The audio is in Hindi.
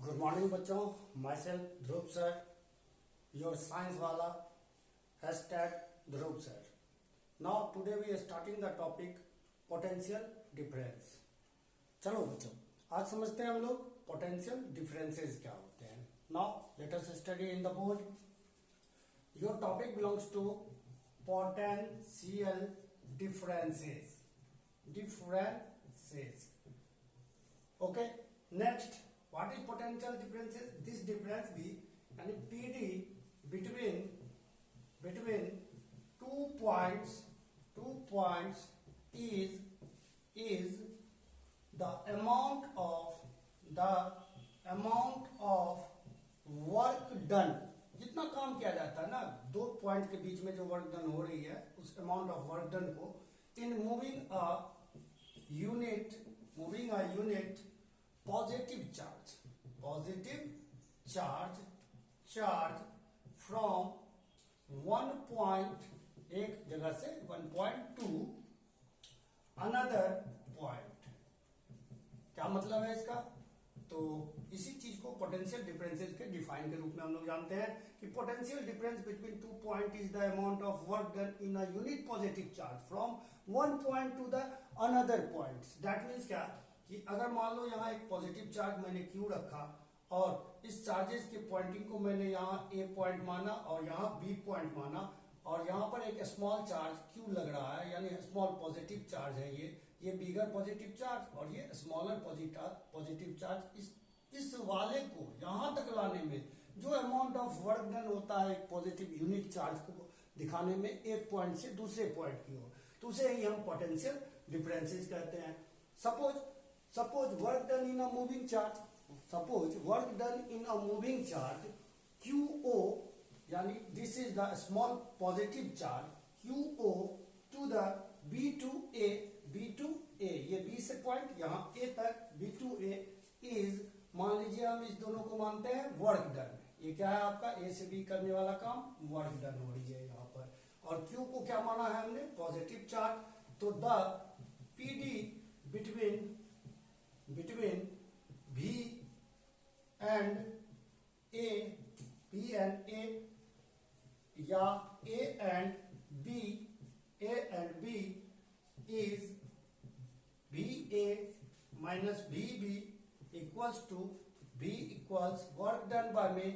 गुड मॉर्निंग बच्चों, myself Dhruv sir, your science वाला hashtag Dhruv sir. Now today we are starting the topic potential difference. चलो बच्चों, आज समझते हैं हम लोग पोटेंशियल डिफरेंसेस क्या होते हैं। Now let us study in the board. Your topic belongs to potential differences. Okay, next, what is potential differences? This difference be यानी PD between 2 points is the amount of work done। जितना काम किया जाता है ना, 2 पॉइंट के बीच में जो वर्क डन हो रही है, उस अमाउंट ऑफ वर्क डन को in moving a unit positive charge from one point, एक जगह से 1 point to another point। क्या मतलब है इसका? तो इसी चीज को पोटेंशियल डिफरेंसेस के डिफाइन के रूप में हम लोग जानते हैं कि potential difference between 2 point is the amount of work done in a unit positive charge from 1 point two the another point. That means क्या कि अगर मान लो यहाँ एक पॉजिटिव चार्ज मैंने क्यू रखा और इस चार्जेस के पॉइंटिंग को मैंने यहाँ ए पॉइंट माना और यहाँ बी पॉइंट माना, और यहाँ पर एक स्मॉल चार्ज क्यू लग रहा है, यानी स्मॉल पॉजिटिव चार्ज है ये बिगर पॉजिटिव चार्ज और ये स्मॉलर पॉजिटिव चार्ज। इस वाले को यहां तक लाने में जो अमाउंट ऑफ वर्क डन होता है एक पॉजिटिव यूनिट चार्ज को दिखाने में एक पॉइंट से दूसरे पॉइंट की ओर, तो उसे ही हम पोटेंशियल डिफरेंसेस कहते हैं। Suppose work done in a moving charge QO, यानी this is the small positive charge QO to the B2A, ये B से पॉइंट यहाँ A तक B2A इज, मान लीजिए हम इस दोनों को मानते हैं वर्क डन। ये क्या है आपका A से B करने वाला काम, वर्क डन हो रही है यहाँ पर। और Q को क्या माना है हमने, पॉजिटिव चार्ज। तो the PD between B and A या A and B is BA minus BB equals to B equals work done by me